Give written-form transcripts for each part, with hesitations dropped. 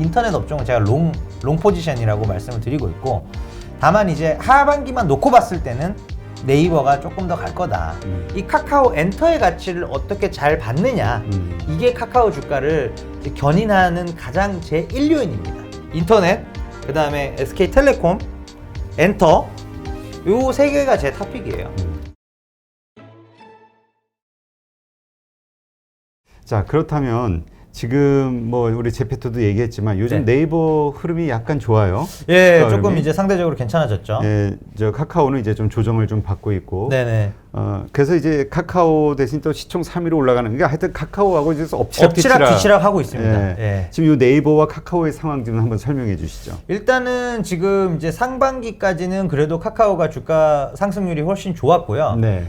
인터넷 업종은 제가 롱 포지션이라고 말씀을 드리고 있고, 다만 이제 하반기만 놓고 봤을 때는 네이버가 조금 더 갈 거다. 이 카카오 엔터의 가치를 어떻게 잘 받느냐, 이게 카카오 주가를 이제 견인하는 가장 제1요인입니다. 인터넷, 그 다음에 SK텔레콤, 엔터, 요 세 개가 제 탑픽이에요. 자, 그렇다면 지금 뭐 우리 제페토도 얘기했지만 요즘 네. 네이버 흐름이 약간 좋아요. 예, 주가 조금 흐름이. 이제 상대적으로 괜찮아졌죠. 예, 저 카카오는 이제 좀 조정을 좀 받고 있고. 네네. 그래서 이제 카카오 대신 또 시총 3위로 올라가는, 그러니까 하여튼 카카오하고 이제 엎치락 뒤치락 하고 있습니다. 예. 예. 지금 이 네이버와 카카오의 상황 좀 한번 설명해 주시죠. 일단은 지금 이제 상반기까지는 그래도 카카오가 주가 상승률이 훨씬 좋았고요. 네.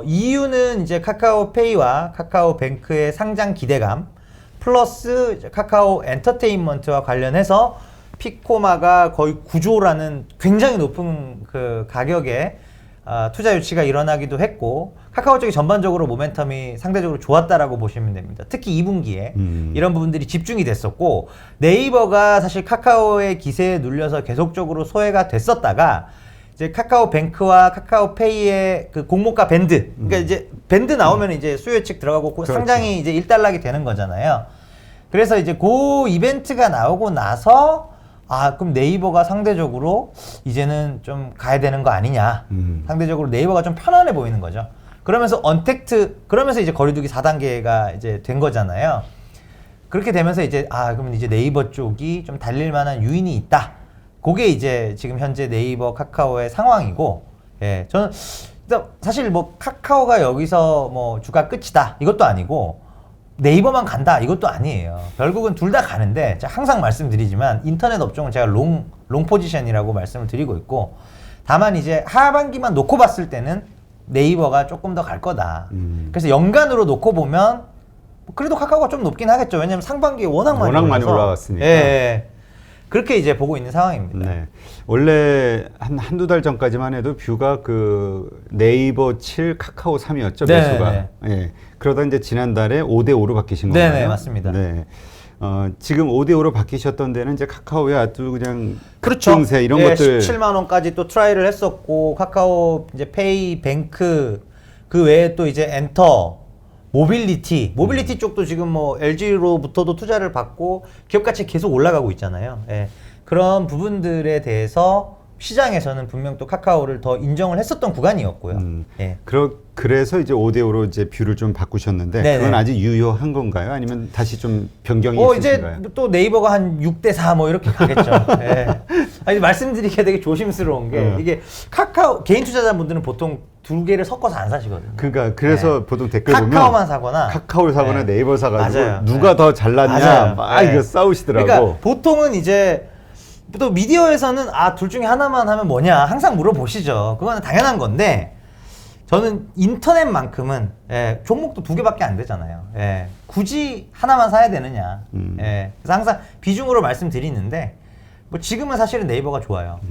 이유는 이제 카카오페이와 카카오뱅크의 상장 기대감, 플러스 이제 카카오 엔터테인먼트와 관련해서 피코마가 거의 9조라는 굉장히 높은 그 가격에 투자 유치가 일어나기도 했고, 카카오 쪽이 전반적으로 모멘텀이 상대적으로 좋았다라고 보시면 됩니다. 특히 2분기에 이런 부분들이 집중이 됐었고, 네이버가 사실 카카오의 기세에 눌려서 계속적으로 소외가 됐었다가 이제 카카오뱅크와 카카오페이의 그 공모가 밴드, 그러니까 이제 밴드 나오면 이제 수요 예측 들어가고 그렇죠. 상장이 이제 일단락이 되는 거잖아요. 그래서 이제 그 이벤트가 나오고 나서 그럼 네이버가 상대적으로 이제는 좀 가야 되는 거 아니냐. 상대적으로 네이버가 좀 편안해 보이는 거죠. 그러면서 그러면서 이제 거리두기 4단계가 이제 된 거잖아요. 그렇게 되면서 이제 그럼 이제 네이버 쪽이 좀 달릴 만한 유인이 있다. 그게 이제 지금 현재 네이버 카카오의 상황이고, 예, 저는 사실 뭐 카카오가 여기서 뭐 주가 끝이다 이것도 아니고 네이버만 간다 이것도 아니에요. 결국은 둘 다 가는데, 제가 항상 말씀드리지만 인터넷 업종은 제가 롱 포지션이라고 말씀을 드리고 있고, 다만 이제 하반기만 놓고 봤을 때는 네이버가 조금 더 갈 거다. 그래서 연간으로 놓고 보면 그래도 카카오가 좀 높긴 하겠죠. 왜냐면 상반기에 워낙 많이 올라갔으니까. 예. 그렇게 이제 보고 있는 상황입니다. 네. 원래 한두 달 전까지만 해도 뷰가 그 네이버 7, 카카오 3이었죠, 매수가. 예. 그러다 이제 지난달에 5대5로 바뀌신 건가요? 네네, 맞습니다. 네. 지금 5대5로 바뀌셨던 데는 이제 카카오의 아주 그냥 그렇죠. 급등세 이런 예, 것들. 17만 원까지 또 트라이를 했었고, 카카오 이제 페이, 뱅크, 그 외에 또 이제 엔터, 모빌리티 쪽도 지금 뭐 LG로부터도 투자를 받고 기업 가치 계속 올라가고 있잖아요. 예. 그런 부분들에 대해서 시장에서는 분명 또 카카오를 더 인정을 했었던 구간이었고요. 예. 그래서 이제 5대5로 이제 뷰를 좀 바꾸셨는데, 네네. 그건 아직 유효한 건가요? 아니면 다시 좀 변경이 이제 있으신가요? 또 네이버가 한 6대4 뭐 이렇게 가겠죠. 예. 아니, 말씀드리기가 되게 조심스러운 게, 이게 카카오 개인 투자자분들은 보통 두 개를 섞어서 안 사시거든요. 그러니까 그래서 네. 보통 댓글 보면 카카오만 사거나 카카오를 사거나 네. 네이버 사가지고 맞아요. 누가 더 잘났냐 맞아요. 막 네. 이거 싸우시더라고. 그러니까 보통은 이제 또 미디어에서는 둘 중에 하나만 하면 뭐냐 항상 물어보시죠. 그거는 당연한 건데, 저는 인터넷만큼은 종목도 2개밖에 안 되잖아요. 굳이 하나만 사야 되느냐. 그래서 항상 비중으로 말씀드리는데, 뭐 지금은 사실은 네이버가 좋아요.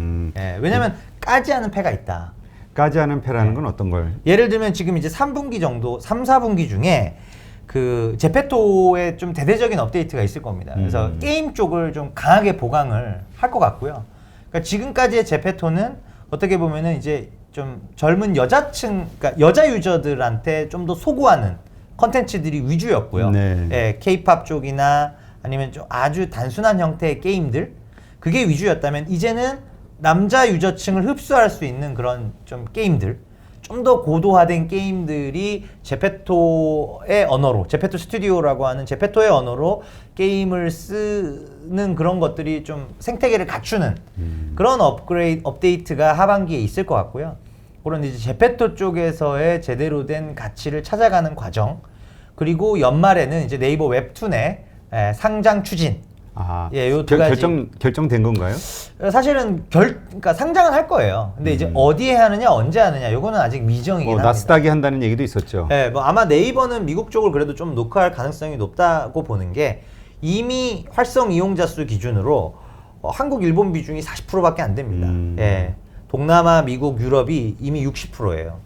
왜냐면 까지 않은 패가 있다. 까지 않은 패라는 건 어떤 걸? 예를 들면 지금 이제 3분기 정도, 3, 4분기 중에 그 제페토의 좀 대대적인 업데이트가 있을 겁니다. 그래서 게임 쪽을 좀 강하게 보강을 할 것 같고요. 그러니까 지금까지의 제페토는 어떻게 보면은 이제 좀 젊은 그러니까 여자 유저들한테 좀 더 소구하는 컨텐츠들이 위주였고요. 네. K-팝 쪽이나 아니면 좀 아주 단순한 형태의 게임들, 그게 위주였다면 이제는 남자 유저층을 흡수할 수 있는 그런 좀 게임들, 좀 더 고도화된 게임들이 제페토의 언어로, 제페토 스튜디오라고 하는 제페토의 언어로 게임을 쓰는 그런 것들이 좀 생태계를 갖추는 그런 업데이트가 하반기에 있을 것 같고요. 그런 이제 제페토 쪽에서의 제대로 된 가치를 찾아가는 과정, 그리고 연말에는 이제 네이버 웹툰의 상장 추진. 요 두 가지. 결정된 건가요? 사실은 그러니까 상장은 할 거예요. 근데 이제 어디에 하느냐, 언제 하느냐, 요거는 아직 미정이긴 합니다. 나스닥이 한다는 얘기도 있었죠. 뭐 아마 네이버는 미국 쪽을 그래도 좀 노크할 가능성이 높다고 보는 게, 이미 활성 이용자 수 기준으로 한국, 일본 비중이 40%밖에 안 됩니다. 동남아, 미국, 유럽이 이미 60%예요.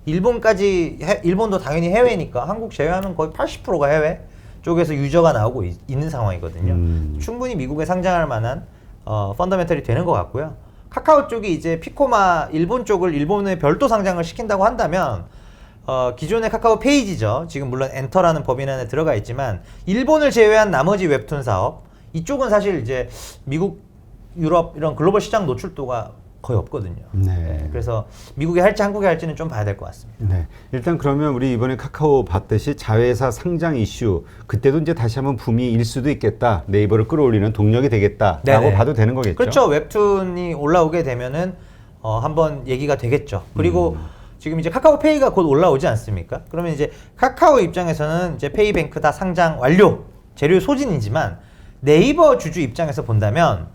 일본도 당연히 해외니까 한국 제외하면 거의 80%가 해외. 쪽에서 유저가 나오고 있는 상황이거든요. 충분히 미국에 상장할 만한 펀더멘털이 되는 것 같고요. 카카오 쪽이 이제 피코마 일본 쪽을 일본에 별도 상장을 시킨다고 한다면 기존의 카카오 페이지죠. 지금 물론 엔터라는 법인 안에 들어가 있지만 일본을 제외한 나머지 웹툰 사업 이쪽은 사실 이제 미국, 유럽 이런 글로벌 시장 노출도가 거의 없거든요. 네, 그래서 미국에 할지 한국에 할지는 좀 봐야 될 것 같습니다. 네. 일단 그러면 우리 이번에 카카오 봤듯이 자회사 상장 이슈 그때도 이제 다시 한번 붐이 일 수도 있겠다. 네이버를 끌어올리는 동력이 되겠다라고 네네. 봐도 되는 거겠죠. 그렇죠. 웹툰이 올라오게 되면은 한번 얘기가 되겠죠. 그리고 지금 이제 카카오페이가 곧 올라오지 않습니까? 그러면 이제 카카오 입장에서는 이제 페이뱅크 다 상장 완료, 재료 소진이지만 네이버 주주 입장에서 본다면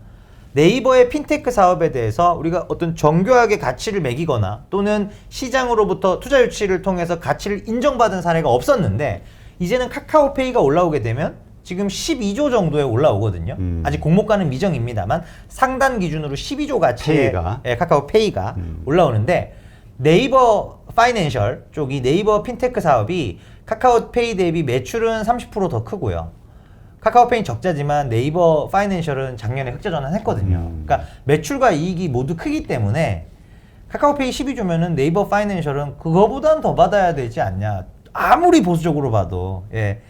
네이버의 핀테크 사업에 대해서 우리가 어떤 정교하게 가치를 매기거나 또는 시장으로부터 투자 유치를 통해서 가치를 인정받은 사례가 없었는데 이제는 카카오페이가 올라오게 되면 지금 12조 정도에 올라오거든요. 아직 공모가는 미정입니다만 상단 기준으로 12조 가치의 카카오페이가 올라오는데 네이버 파이낸셜 쪽이 네이버 핀테크 사업이 카카오페이 대비 매출은 30% 더 크고요. 카카오페이는 적자지만 네이버 파이낸셜은 작년에 흑자 전환했거든요. 그러니까 매출과 이익이 모두 크기 때문에 카카오페이 12조면은 네이버 파이낸셜은 그거보단 더 받아야 되지 않냐. 아무리 보수적으로 봐도. 예.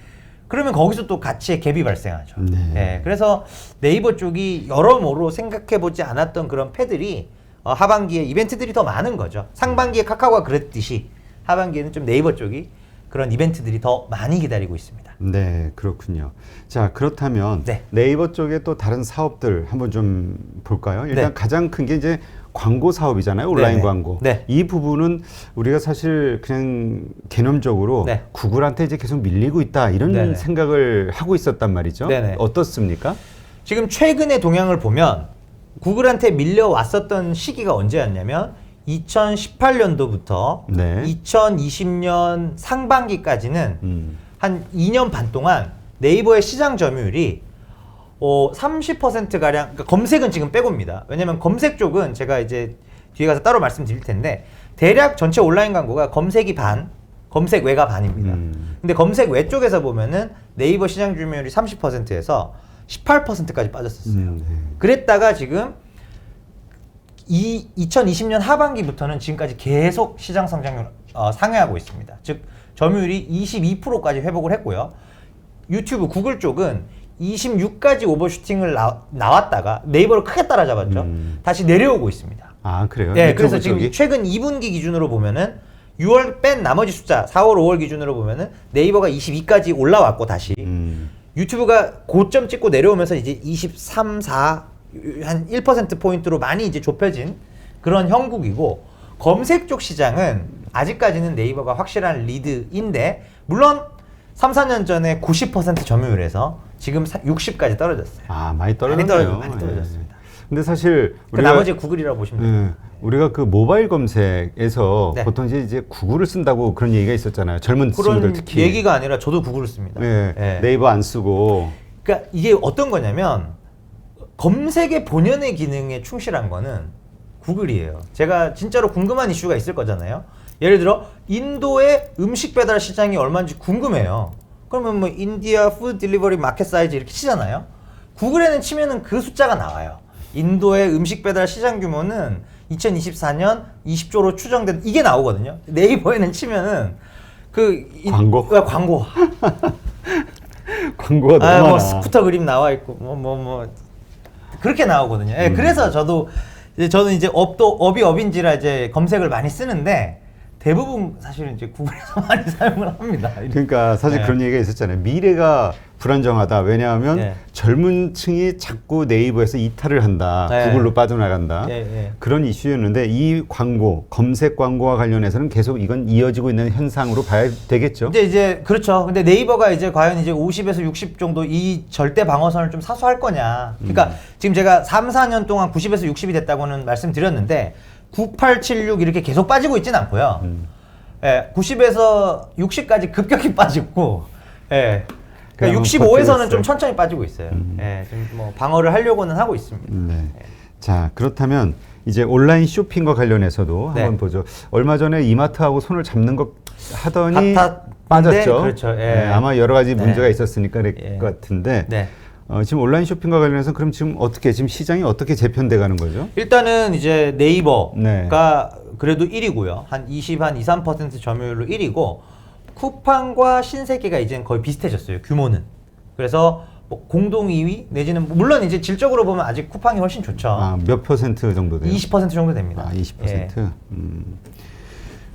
그러면 거기서 또 가치의 갭이 발생하죠. 예. 그래서 네이버 쪽이 여러모로 생각해보지 않았던 그런 패들이 하반기에 이벤트들이 더 많은 거죠. 상반기에 카카오가 그랬듯이 하반기에는 좀 네이버 쪽이 그런 이벤트들이 더 많이 기다리고 있습니다. 네, 그렇군요. 자, 그렇다면 네이버 쪽에 또 다른 사업들 한번 좀 볼까요? 일단 가장 큰 게 이제 광고 사업이잖아요. 온라인 광고. 이 부분은 우리가 사실 그냥 개념적으로 구글한테 이제 계속 밀리고 있다 이런 생각을 하고 있었단 말이죠. 어떻습니까? 지금 최근의 동향을 보면 구글한테 밀려왔었던 시기가 언제였냐면 2018년도부터 2020년 상반기까지는 한 2년 반 동안 네이버의 시장 점유율이 30%가량, 그러니까 검색은 지금 빼고입니다. 왜냐면 검색 쪽은 제가 이제 뒤에 가서 따로 말씀드릴 텐데 대략 전체 온라인 광고가 검색이 반, 검색 외가 반입니다. 근데 검색 외 쪽에서 보면은 네이버 시장 점유율이 30%에서 18%까지 빠졌었어요. 그랬다가 지금 2020년 하반기부터는 지금까지 계속 시장 성장률 상회하고 있습니다. 즉 점유율이 22%까지 회복을 했고요. 유튜브, 구글 쪽은 26까지 오버슈팅을 나왔다가 네이버를 크게 따라잡았죠. 다시 내려오고 있습니다. 아, 그래요? 네, 그래서 지금 최근 2분기 기준으로 보면은 6월 뺀 나머지 숫자 4월, 5월 기준으로 보면은 네이버가 22까지 올라왔고 다시 유튜브가 고점 찍고 내려오면서 이제 23, 4 한 1%포인트로 많이 이제 좁혀진 그런 형국이고 검색 쪽 시장은 아직까지는 네이버가 확실한 리드인데 물론 3, 4년 전에 90% 점유율에서 지금 60까지 떨어졌어요. 아, 많이 떨어졌네요. 많이 떨어졌습니다. 근데 사실 우리가 나머지 구글이라고 보시면 됩니다. 우리가 그 모바일 검색에서 보통 이제 구글을 쓴다고 그런 얘기가 있었잖아요. 젊은 친구들 특히. 그런 얘기가 아니라 저도 구글을 씁니다. 네이버 안 쓰고. 그러니까 이게 어떤 거냐면 검색의 본연의 기능에 충실한 거는 구글이에요. 제가 진짜로 궁금한 이슈가 있을 거잖아요. 예를 들어 인도의 음식 배달 시장이 얼마인지 궁금해요. 그러면 뭐 인디아 푸드 딜리버리 마켓 사이즈 이렇게 치잖아요. 구글에는 치면은 그 숫자가 나와요. 인도의 음식 배달 시장 규모는 2024년 20조로 추정된 이게 나오거든요. 네이버에는 치면은 광고. 광고가 너무 많아. 뭐 스쿠터 그림 나와 있고 그렇게 나오거든요. 그래서 저는 이제 업이 업인지라 이제 검색을 많이 쓰는데 대부분 사실은 이제 구글에서 많이 사용을 합니다. 그러니까 사실 그런 얘기가 있었잖아요. 미래가 불안정하다. 왜냐하면 젊은 층이 자꾸 네이버에서 이탈을 한다. 구글로 빠져나간다. 그런 이슈였는데 이 광고, 검색 광고와 관련해서는 계속 이건 이어지고 있는 현상으로 봐야 되겠죠. 이제 그렇죠. 근데 네이버가 이제 과연 이제 50에서 60 정도 이 절대 방어선을 좀 사수할 거냐. 그러니까 지금 제가 3, 4년 동안 90에서 60이 됐다고는 말씀드렸는데 9876 이렇게 계속 빠지고 있진 않고요. 90에서 60까지 급격히 빠지고, 그러니까 65에서는 좀 천천히 빠지고 있어요. 좀 뭐 방어를 하려고는 하고 있습니다. 자, 그렇다면 이제 온라인 쇼핑과 관련해서도 한번 보죠. 얼마 전에 이마트하고 손을 잡는 것 하더니 빠졌죠. 그렇죠. 예. 네, 아마 여러 가지 문제가 있었으니까 그럴 것 같은데 네. 지금 온라인 쇼핑과 관련해서 그럼 지금 시장이 어떻게 재편돼 가는 거죠? 일단은 이제 네이버가 그래도 1위고요. 한 3% 점유율로 1위고 쿠팡과 신세계가 이제는 거의 비슷해졌어요. 규모는. 그래서 뭐 공동 2위 내지는 물론 이제 질적으로 보면 아직 쿠팡이 훨씬 좋죠. 몇 퍼센트 정도 돼요? 20% 정도 됩니다. 20%. 예.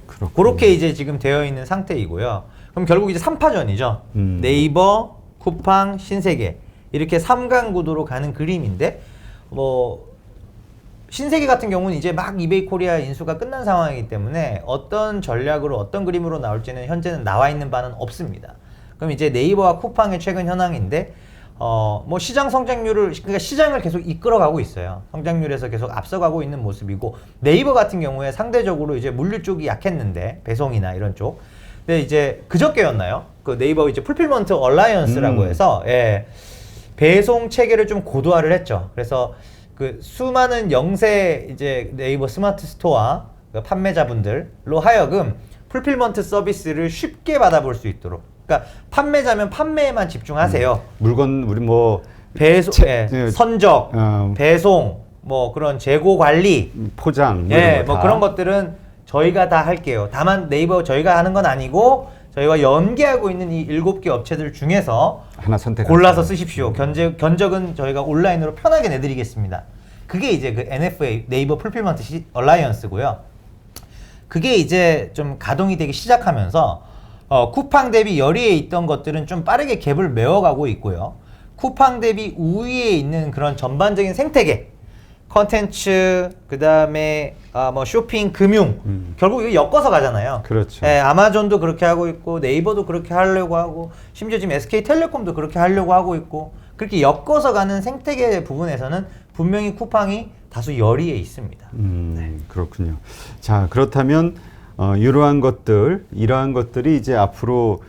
그렇군요. 그렇게 이제 지금 되어 있는 상태이고요. 그럼 결국 이제 3파전이죠. 네이버, 쿠팡, 신세계 이렇게 3강 구도로 가는 그림인데 뭐 신세계 같은 경우는 이제 막 이베이 코리아 인수가 끝난 상황이기 때문에 어떤 전략으로 어떤 그림으로 나올지는 현재는 나와 있는 바는 없습니다. 그럼 이제 네이버와 쿠팡의 최근 현황인데 뭐 시장 성장률을 그러니까 시장을 계속 이끌어가고 있어요. 성장률에서 계속 앞서가고 있는 모습이고 네이버 같은 경우에 상대적으로 이제 물류 쪽이 약했는데 배송이나 이런 쪽. 근데 이제 그저께였나요? 그 네이버 이제 풀필먼트 얼라이언스라고 해서 배송 체계를 좀 고도화를 했죠. 그래서 그 수많은 영세 이제 네이버 스마트 스토어 그 판매자분들로 하여금 풀필먼트 서비스를 쉽게 받아볼 수 있도록. 그러니까 판매자면 판매에만 집중하세요. 물건 우리 뭐 배송, 선적, 배송, 뭐 그런 재고 관리, 포장, 뭐 그런 것들은 저희가 다 할게요. 다만 네이버 저희가 하는 건 아니고 저희와 연계하고 있는 이 7개 업체들 중에서 하나 골라서 쓰십시오. 견적은 저희가 온라인으로 편하게 내드리겠습니다. 그게 이제 그 NFA 네이버 풀필먼트 얼라이언스고요. 그게 이제 좀 가동이 되기 시작하면서 쿠팡 대비 열의에 있던 것들은 좀 빠르게 갭을 메워가고 있고요. 쿠팡 대비 우위에 있는 그런 전반적인 생태계, 컨텐츠, 그 다음에 뭐 쇼핑, 금융, 결국 이거 엮어서 가잖아요. 그렇죠. 아마존도 그렇게 하고 있고 네이버도 그렇게 하려고 하고 심지어 지금 SK텔레콤도 그렇게 하려고 하고 있고 그렇게 엮어서 가는 생태계 부분에서는 분명히 쿠팡이 다소 열의에 있습니다. 그렇군요. 자, 그렇다면 이러한 것들이 이제 앞으로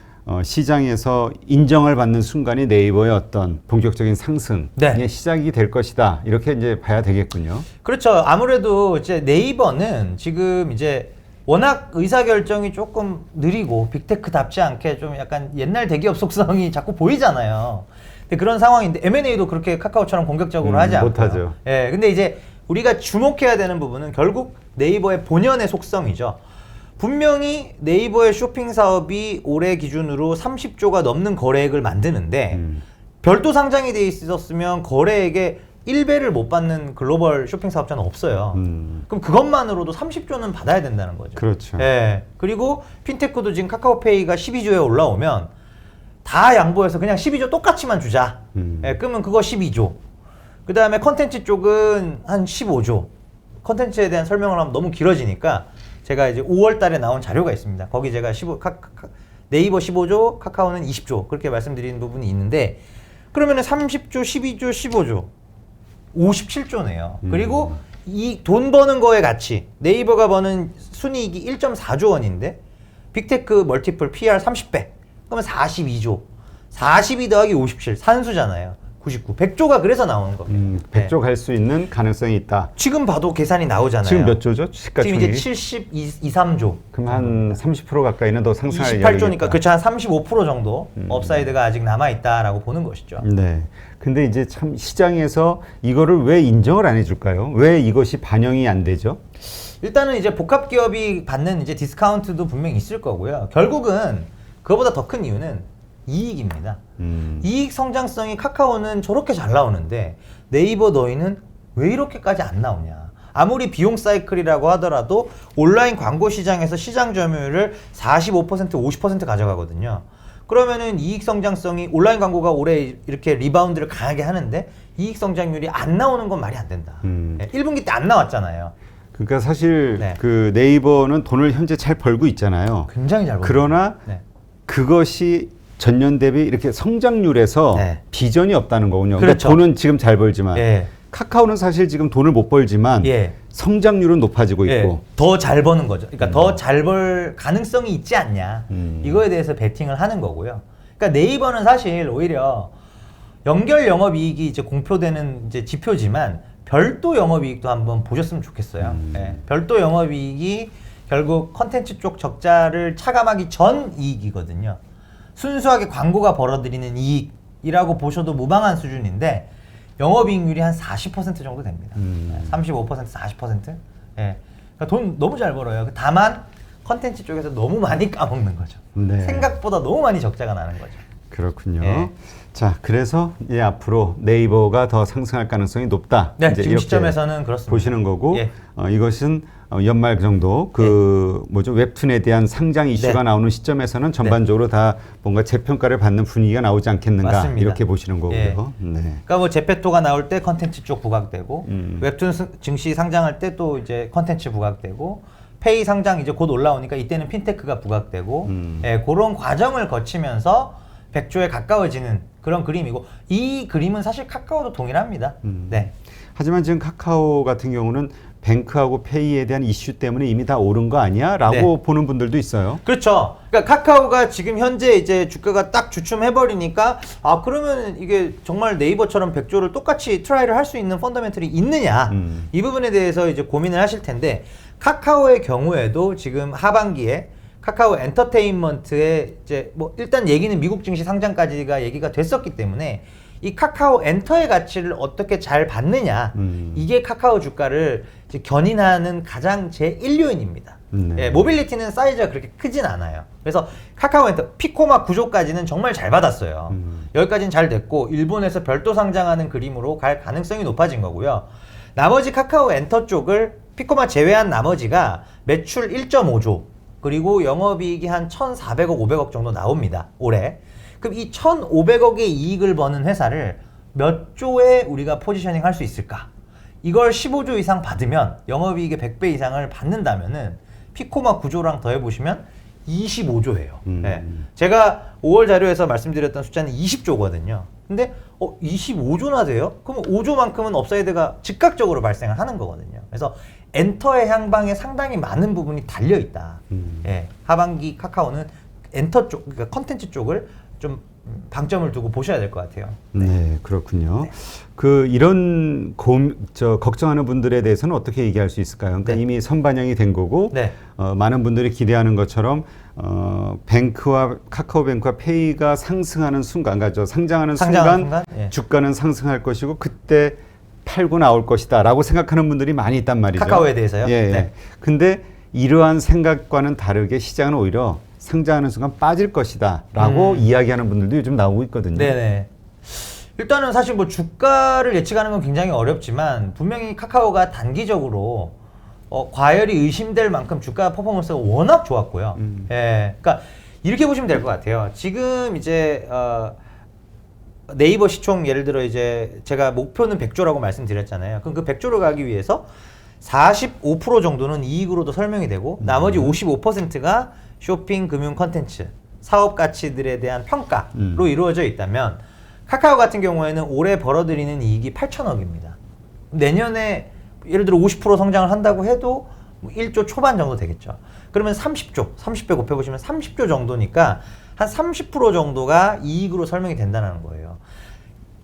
시장에서 인정을 받는 순간이 네이버의 어떤 본격적인 상승의 시작이 될 것이다. 이렇게 이제 봐야 되겠군요. 그렇죠. 아무래도 이제 네이버는 지금 이제 워낙 의사결정이 조금 느리고 빅테크답지 않게 좀 약간 옛날 대기업 속성이 자꾸 보이잖아요. 근데 그런 상황인데 M&A도 그렇게 카카오처럼 공격적으로 하지 않고요. 못하죠. 예, 근데 이제 우리가 주목해야 되는 부분은 결국 네이버의 본연의 속성이죠. 분명히 네이버의 쇼핑 사업이 올해 기준으로 30조가 넘는 거래액을 만드는데 별도 상장이 돼 있었으면 거래액에 1배를 못 받는 글로벌 쇼핑 사업자는 없어요. 그럼 그것만으로도 30조는 받아야 된다는 거죠. 그렇죠. 예. 그리고 핀테크도 지금 카카오페이가 12조에 올라오면 다 양보해서 그냥 12조 똑같이만 주자. 예, 그러면 그거 12조. 그 다음에 컨텐츠 쪽은 한 15조. 컨텐츠에 대한 설명을 하면 너무 길어지니까 제가 이제 5월 달에 나온 자료가 있습니다. 거기 제가 네이버 15조, 카카오는 20조 그렇게 말씀드리는 부분이 있는데 그러면은 30조, 12조, 15조 57조네요. 그리고 이 돈 버는 거의 가치 네이버가 버는 순이익이 1.4조 원인데 빅테크 멀티플 PR 30배 그러면 42조 42 더하기 57 산수잖아요. 99, 100조가 그래서 나오는 겁니다. 100조 갈 수 있는 가능성이 있다. 지금 봐도 계산이 나오잖아요. 지금 몇 조죠? 시가총액이? 지금 이제 72, 3조. 그럼 한 30% 가까이는 더 상승할 28조니까 그렇죠. 한 35% 정도 업사이드가 아직 남아있다라고 보는 것이죠. 네. 근데 이제 참 시장에서 이거를 왜 인정을 안 해줄까요? 왜 이것이 반영이 안 되죠? 일단은 이제 복합 기업이 받는 이제 디스카운트도 분명히 있을 거고요. 결국은 그거보다 더 큰 이유는 이익입니다. 이익 성장성이 카카오는 저렇게 잘 나오는데 네이버 너희는 왜 이렇게까지 안 나오냐. 아무리 비용 사이클이라고 하더라도 온라인 광고 시장에서 시장 점유율을 45% 50% 가져가거든요. 그러면은 이익 성장성이 온라인 광고가 올해 이렇게 리바운드를 강하게 하는데 이익 성장률이 안 나오는 건 말이 안 된다. 1분기 때 안 나왔잖아요. 그러니까 사실 그 네이버는 돈을 현재 잘 벌고 있잖아요. 굉장히 잘 벌고. 그러나 그것이 전년 대비 이렇게 성장률에서 비전이 없다는 거군요. 그렇죠. 그러니까 돈은 지금 잘 벌지만 카카오는 사실 지금 돈을 못 벌지만 성장률은 높아지고 있고 더 잘 버는 거죠. 그러니까 더 잘 벌 가능성이 있지 않냐. 이거에 대해서 베팅을 하는 거고요. 그러니까 네이버는 사실 오히려 연결 영업이익이 이제 공표되는 이제 지표지만 별도 영업이익도 한번 보셨으면 좋겠어요. 별도 영업이익이 결국 컨텐츠 쪽 적자를 차감하기 전 이익이거든요. 순수하게 광고가 벌어들이는 이익이라고 보셔도 무방한 수준인데 영업이익률이 한 40% 정도 됩니다. 35%, 40%. 예. 그러니까 돈 너무 잘 벌어요. 다만 컨텐츠 쪽에서 너무 많이 까먹는 거죠. 네. 생각보다 너무 많이 적자가 나는 거죠. 그렇군요. 예. 자, 그래서 이제 앞으로 네이버가 더 상승할 가능성이 높다. 네, 이제 지금 시점에서는 그렇습니다. 보시는 거고, 예. 이것은 연말 정도 웹툰에 대한 상장 이슈가 네. 나오는 시점에서는 전반적으로 다 뭔가 재평가를 받는 분위기가 나오지 않겠는가. 맞습니다. 이렇게 보시는 거고요. 예. 네. 그러니까 뭐 재페토가 나올 때 컨텐츠 쪽 부각되고 웹툰 증시 상장할 때 또 이제 컨텐츠 부각되고 페이 상장 이제 곧 올라오니까 이때는 핀테크가 부각되고 예, 그런 과정을 거치면서 100조에 가까워지는 그런 그림이고 이 그림은 사실 카카오도 동일합니다. 네. 하지만 지금 카카오 같은 경우는 뱅크하고 페이에 대한 이슈 때문에 이미 다 오른 거 아니야? 라고 네. 보는 분들도 있어요. 그렇죠. 그러니까 카카오가 지금 현재 이제 주가가 딱 주춤해버리니까 아 그러면 이게 정말 네이버처럼 100조를 똑같이 트라이를 할 수 있는 펀더멘털이 있느냐 이 부분에 대해서 이제 고민을 하실 텐데 카카오의 경우에도 지금 하반기에 카카오 엔터테인먼트의 이제 뭐 일단 얘기는 미국 증시 상장까지가 얘기가 됐었기 때문에 이 카카오 엔터의 가치를 어떻게 잘 받느냐 이게 카카오 주가를 이제 견인하는 가장 제1요인입니다. 예, 모빌리티는 사이즈가 그렇게 크진 않아요. 그래서 카카오 엔터 피코마 구조까지는 정말 잘 받았어요. 여기까지는 잘 됐고 일본에서 별도 상장하는 그림으로 갈 가능성이 높아진 거고요. 나머지 카카오 엔터 쪽을 피코마 제외한 나머지가 매출 1.5조 그리고 영업이익이 한 1,400억, 500억 정도 나옵니다. 올해. 그럼 이 1,500억의 이익을 버는 회사를 몇 조에 우리가 포지셔닝 할 수 있을까? 이걸 15조 이상 받으면 영업이익의 100배 이상을 받는다면은 피코마 구조랑 더해보시면 25조예요. 네. 제가 5월 자료에서 말씀드렸던 숫자는 20조거든요. 근데 25조나 돼요? 그럼 5조만큼은 업사이드가 즉각적으로 발생을 하는 거거든요. 그래서 엔터의 향방에 상당히 많은 부분이 달려있다. 예, 하반기 카카오는 엔터 쪽, 그러니까 컨텐츠 쪽을 좀 방점을 두고 보셔야 될 것 같아요. 네, 그렇군요. 네. 이런 걱정하는 분들에 대해서는 어떻게 얘기할 수 있을까요? 그러니까 네. 이미 선반영이 된 거고, 네. 많은 분들이 기대하는 것처럼, 뱅크와 카카오뱅크와 페이가 상승하는 순간, 그러니까 상장하는 순간 예. 주가는 상승할 것이고, 그때 팔고 나올 것이다 라고 생각하는 분들이 많이 있단 말이죠. 카카오에 대해서요? 예. 네. 근데 이러한 생각과는 다르게 시장은 오히려 상장하는 순간 빠질 것이다 라고 이야기하는 분들도 요즘 나오고 있거든요. 네네. 일단은 사실 뭐 주가를 예측하는 건 굉장히 어렵지만 분명히 카카오가 단기적으로 과열이 의심될 만큼 주가 퍼포먼스가 워낙 좋았고요. 예. 그러니까 이렇게 보시면 될 것 같아요. 지금 이제 네이버 시총 예를 들어 이제 제가 목표는 100조라고 말씀드렸잖아요. 그럼 그 100조로 가기 위해서 45% 정도는 이익으로도 설명이 되고 나머지 55%가 쇼핑, 금융, 컨텐츠, 사업 가치들에 대한 평가로 이루어져 있다면 카카오 같은 경우에는 올해 벌어들이는 이익이 8천억입니다. 내년에 예를 들어 50% 성장을 한다고 해도 1조 초반 정도 되겠죠. 그러면 30배 곱해보시면 30조 정도니까 한 30% 정도가 이익으로 설명이 된다는 거예요.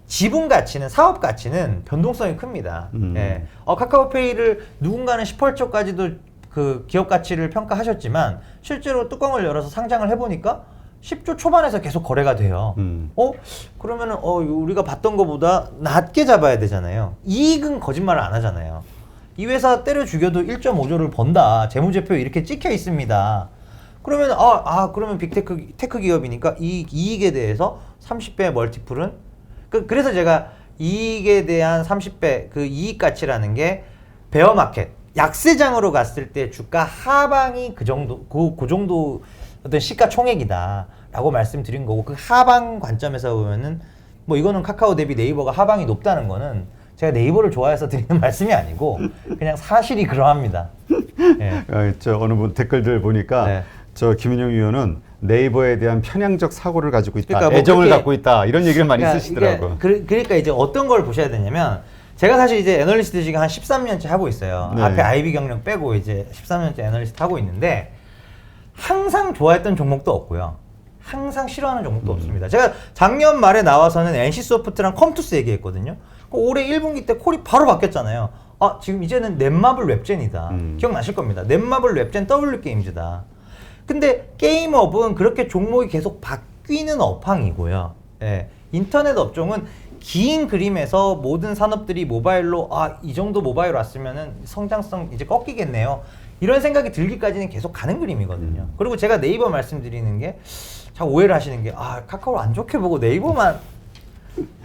지분 가치는, 사업 가치는 변동성이 큽니다. 예. 카카오페이를 누군가는 18조까지도 그 기업 가치를 평가하셨지만 실제로 뚜껑을 열어서 상장을 해보니까 10조 초반에서 계속 거래가 돼요. 그러면은 우리가 봤던 것보다 낮게 잡아야 되잖아요. 이익은 거짓말을 안 하잖아요. 이 회사 때려 죽여도 1.5조를 번다. 재무제표에 이렇게 찍혀 있습니다. 그러면 그러면 빅테크 기업이니까 이익에 대해서 30배 멀티플은 그래서 제가 이익에 대한 30배 그 이익 가치라는 게 베어마켓 약세장으로 갔을 때 주가 하방이 그 정도 어떤 시가총액이다라고 말씀드린 거고 그 하방 관점에서 보면은 뭐 이거는 카카오 대비 네이버가 하방이 높다는 거는 제가 네이버를 좋아해서 드리는 말씀이 아니고 그냥 사실이 그러합니다. 네. 어느 분 댓글들 보니까 네. 김은영 위원은 네이버에 대한 편향적 사고를 가지고 있다, 그러니까 뭐 애정을 갖고 있다 이런 얘기를 많이 쓰시더라고요. 그러니까 이제 어떤 걸 보셔야 되냐면 제가 사실 이제 애널리스트 지금 한 13년째 하고 있어요. 네. 앞에 IB 경력 빼고 이제 13년째 애널리스트 하고 있는데 항상 좋아했던 종목도 없고요. 항상 싫어하는 종목도 없습니다. 제가 작년 말에 나와서는 NC소프트랑 컴투스 얘기했거든요. 올해 1분기 때 콜이 바로 바뀌었잖아요. 지금 이제는 넷마블 웹젠이다. 기억나실 겁니다. 넷마블 웹젠 W게임즈다. 근데 게임업은 그렇게 종목이 계속 바뀌는 업황이고요. 예, 인터넷 업종은 긴 그림에서 모든 산업들이 모바일로 이 정도 모바일 왔으면은 성장성 이제 꺾이겠네요. 이런 생각이 들기까지는 계속 가는 그림이거든요. 그리고 제가 네이버 말씀드리는 게 자 오해를 하시는 게 카카오를 안 좋게 보고 네이버만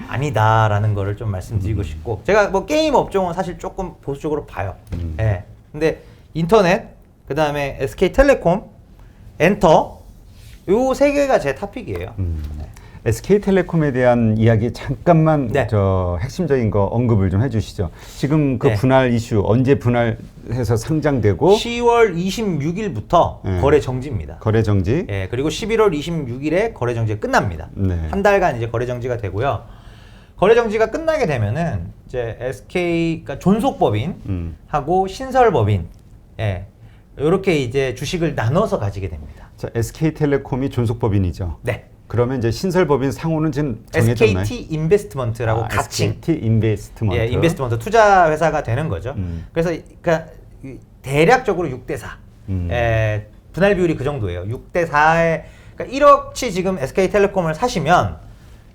아니다라는 거를 좀 말씀드리고 싶고 제가 뭐 게임 업종은 사실 조금 보수적으로 봐요. 예. 근데 인터넷 그다음에 SK텔레콤 엔터 요 세 개가 제 탑픽이에요. 네. SK텔레콤에 대한 이야기 잠깐만 네. 핵심적인 거 언급을 좀 해주시죠. 지금 그 네. 분할 이슈 언제 분할해서 상장되고 10월 26일부터 네. 거래 정지입니다. 거래 정지. 예, 그리고 11월 26일에 거래 정지가 끝납니다. 네. 한 달간 이제 거래 정지가 되고요. 거래 정지가 끝나게 되면은 이제 SK 그러니까 존속법인하고 신설법인 예. 요렇게 이제 주식을 나눠서 가지게 됩니다. 자, SK텔레콤이 존속법인이죠. 네. 그러면 이제 신설법인 상호는 지금 정해졌나요? SKT 인베스트먼트라고 같이 SKT 인베스트먼트. 예, 인베스트먼트 투자 회사가 되는 거죠. 그래서 그러니까 대략적으로 6대4. 예, 분할 비율이 그 정도예요. 6대4에 그러니까 1억치 지금 SK텔레콤을 사시면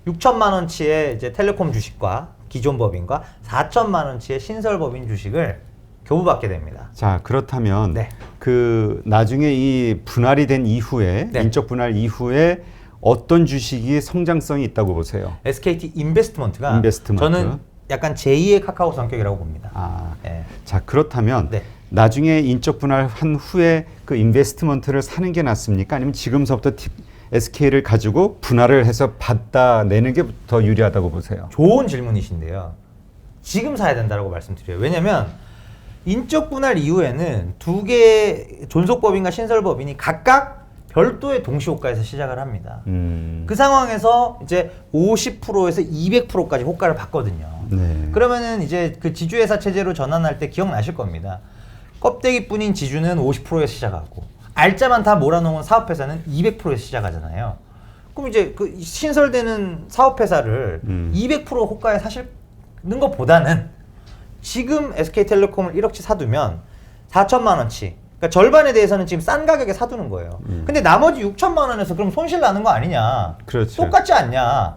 6천만 원치의 이제 텔레콤 주식과 기존 법인과 4천만 원치의 신설 법인 주식을 교부받게 됩니다. 자, 그렇다면 네. 그 나중에 이 분할이 된 이후에 네. 인적 분할 이후에 어떤 주식이 성장성이 있다고 보세요? SKT 인베스트먼트가 인베스트먼트. 저는 약간 제2의 카카오 성격이라고 봅니다. 예. 자, 그렇다면 네. 나중에 인적 분할한 후에 그 인베스트먼트를 사는 게 낫습니까? 아니면 지금서부터 SK를 가지고 분할을 해서 받다 내는 게 더 유리하다고 보세요? 좋은 질문이신데요. 지금 사야 된다고 말씀드려요. 왜냐면 인적 분할 이후에는 두 개의 존속법인과 신설법인이 각각 별도의 동시호가에서 시작을 합니다. 그 상황에서 이제 50%에서 200%까지 호가를 받거든요. 네. 그러면은 이제 그 지주회사 체제로 전환할 때 기억나실 겁니다. 껍데기뿐인 지주는 50%에서 시작하고 알짜만 다 몰아놓은 사업회사는 200%에서 시작하잖아요. 그럼 이제 그 신설되는 사업회사를 200% 호가에 사시는 것보다는 지금 SK텔레콤을 1억치 사두면 4천만 원치 그러니까 절반에 대해서는 지금 싼 가격에 사두는 거예요. 근데 나머지 6천만 원에서 그럼 손실 나는 거 아니냐? 그렇죠. 똑같지 않냐?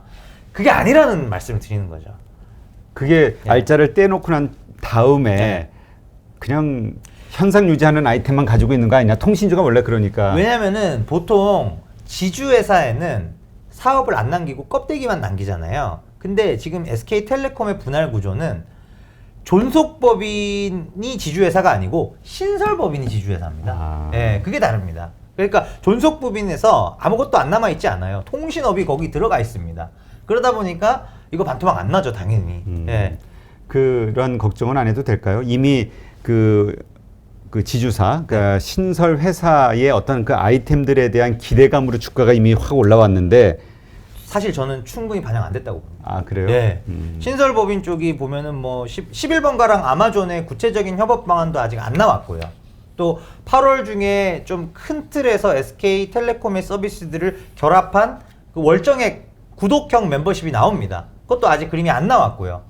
그게 아니라는 말씀을 드리는 거죠. 그게 네. 알짜를 떼놓고 난 다음에 네. 그냥 현상 유지하는 아이템만 가지고 있는 거 아니냐? 통신주가 원래 그러니까. 왜냐면은 보통 지주회사에는 사업을 안 남기고 껍데기만 남기잖아요. 근데 지금 SK텔레콤의 분할 구조는 존속법인이 지주회사가 아니고 신설법인이 지주회사입니다. 예, 그게 다릅니다. 그러니까 존속법인에서 아무것도 안 남아있지 않아요. 통신업이 거기 들어가 있습니다. 그러다 보니까 이거 반토막 안 나죠, 당연히. 예. 그런 걱정은 안 해도 될까요? 이미 그 지주사, 그러니까 신설 회사의 어떤 그 아이템들에 대한 기대감으로 주가가 이미 확 올라왔는데 사실 저는 충분히 반영 안 됐다고 봅니다. 아, 그래요? 네. 신설법인 쪽이 보면은 뭐 11번가랑 아마존의 구체적인 협업 방안도 아직 안 나왔고요. 또 8월 중에 좀 큰 틀에서 SK텔레콤의 서비스들을 결합한 그 월정액 구독형 멤버십이 나옵니다. 그것도 아직 그림이 안 나왔고요.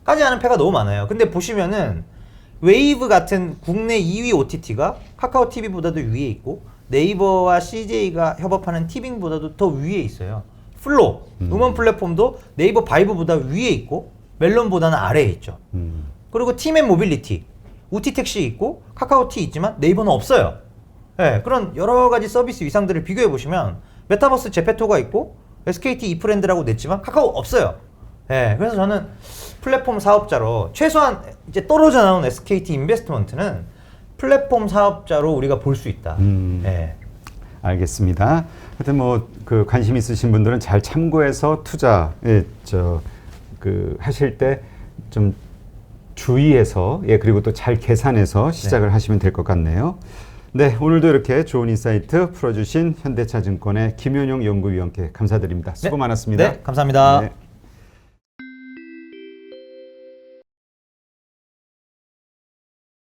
까지 않은 패가 너무 많아요. 근데 보시면은 웨이브 같은 국내 2위 OTT가 카카오 TV보다도 위에 있고 네이버와 CJ가 협업하는 티빙보다도 더 위에 있어요. 플로, 음원 플랫폼도 네이버 바이브보다 위에 있고 멜론보다는 아래에 있죠. 그리고 팀앤 모빌리티, 우티택시 있고 카카오티 있지만 네이버는 없어요. 네, 그런 여러 가지 서비스 위상들을 비교해 보시면 메타버스 제페토가 있고 SKT 이프랜드라고 냈지만 카카오 없어요. 네, 그래서 저는 플랫폼 사업자로 최소한 이제 떨어져 나온 SKT 인베스트먼트는 플랫폼 사업자로 우리가 볼 수 있다. 네. 알겠습니다. 하여튼 뭐 그 관심 있으신 분들은 잘 참고해서 투자에 하실 때 좀 주의해서 그리고 또 잘 계산해서 시작을 하시면 될 것 같네요. 네, 오늘도 이렇게 좋은 인사이트 풀어주신 현대차증권의 김현용 연구위원께 감사드립니다. 수고 많았습니다. 네, 감사합니다. 네.